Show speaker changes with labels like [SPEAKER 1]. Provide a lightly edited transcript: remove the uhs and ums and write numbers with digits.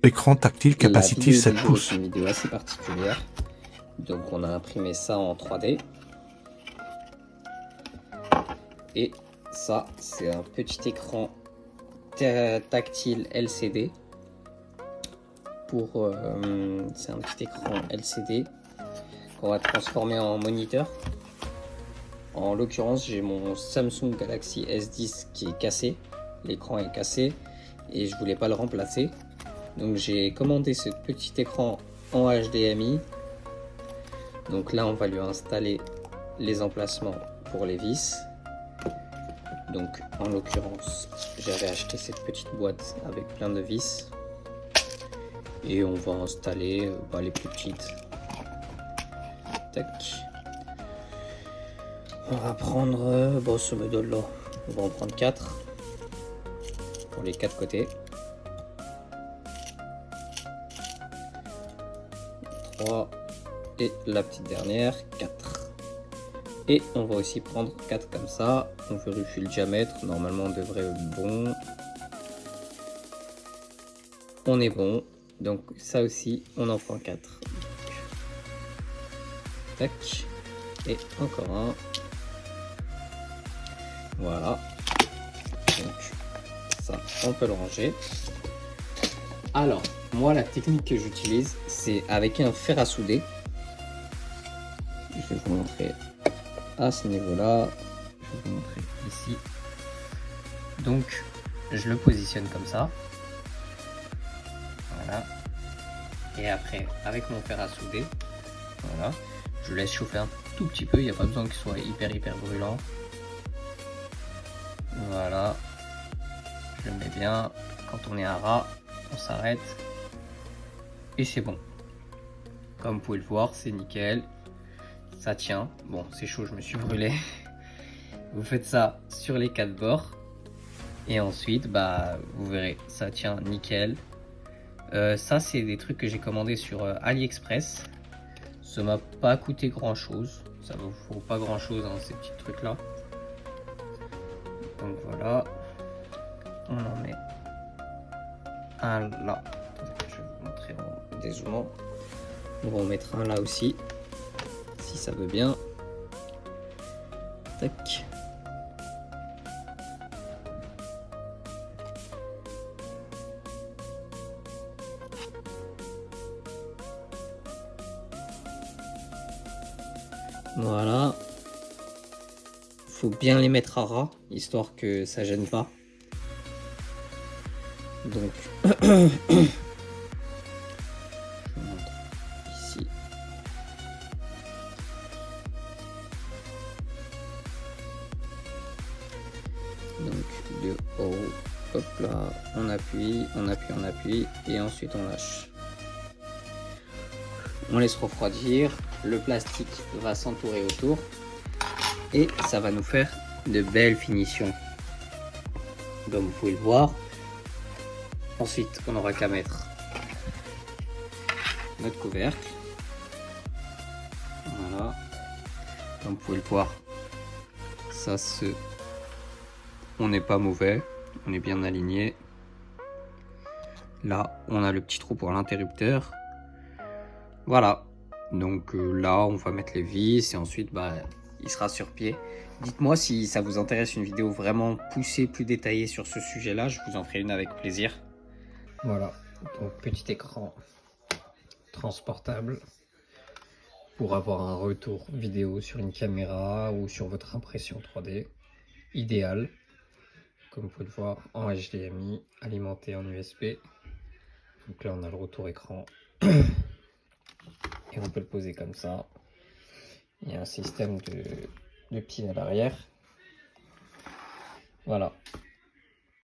[SPEAKER 1] Écran tactile capacitif 7
[SPEAKER 2] est
[SPEAKER 1] pouces.
[SPEAKER 2] une vidéo assez particulière. Donc on a imprimé ça en 3D. Et ça, c'est un petit écran tactile LCD. C'est un petit écran LCD qu'on va transformer en moniteur. En l'occurrence, j'ai mon Samsung Galaxy S10 qui est cassé. L'écran est cassé et je voulais pas le remplacer. Donc j'ai commandé ce petit écran en HDMI. Donc là, on va lui installer les emplacements pour les vis. Donc en l'occurrence, j'avais acheté cette petite boîte avec plein de vis. Et on va installer les plus petites. Tac. On va prendre, ce modèle là, on va en prendre 4 pour les 4 côtés. 3 et la petite dernière, 4. Et on va aussi prendre 4 comme ça. On vérifie le diamètre, normalement on devrait être bon. On est bon, donc ça aussi on en prend 4. Tac. Et encore un. Voilà. Donc ça, on peut le ranger. Alors, moi la technique que j'utilise, c'est avec un fer à souder. Je vais vous montrer à ce niveau-là. Je vais vous montrer ici. Donc, je le positionne comme ça. Voilà. Et après, avec mon fer à souder, voilà, je laisse chauffer un tout petit peu. Il n'y a pas besoin qu'il soit hyper brûlant. Voilà. Je le mets bien. Quand on est à ras, on s'arrête. Et c'est bon. Comme vous pouvez le voir, c'est nickel. Ça tient. Bon, c'est chaud, je me suis brûlé. Vous faites ça sur les 4 bords. Et ensuite, vous verrez, ça tient nickel. Ça, c'est des trucs que j'ai commandé sur AliExpress. Ça m'a pas coûté grand chose. Ça ne vaut pas grand chose, hein, ces petits trucs là. Donc voilà. On en met un là. Je vais vous montrer en dézoomant. On va en mettre un là aussi. Si ça veut bien. Tac. Voilà. Faut bien les mettre à ras, histoire que ça gêne pas. Donc, je vous montre ici. Donc, de haut, hop là, on appuie, et ensuite on lâche. On laisse refroidir, le plastique va s'entourer autour, et ça va nous faire de belles finitions. Comme vous pouvez le voir. Ensuite, on n'aura qu'à mettre notre couvercle. Voilà. Comme vous pouvez le voir, on n'est pas mauvais, on est bien aligné. Là, on a le petit trou pour l'interrupteur. Voilà. Donc là, on va mettre les vis et ensuite, il sera sur pied. Dites-moi si ça vous intéresse une vidéo vraiment poussée, plus détaillée sur ce sujet-là. Je vous en ferai une avec plaisir. Voilà. Donc, petit écran transportable pour avoir un retour vidéo sur une caméra ou sur votre impression 3D. Idéal. Comme vous pouvez le voir, en HDMI, alimenté en USB. Donc là, on a le retour écran. Et on peut le poser comme ça. Il y a un système de pied à l'arrière. Voilà.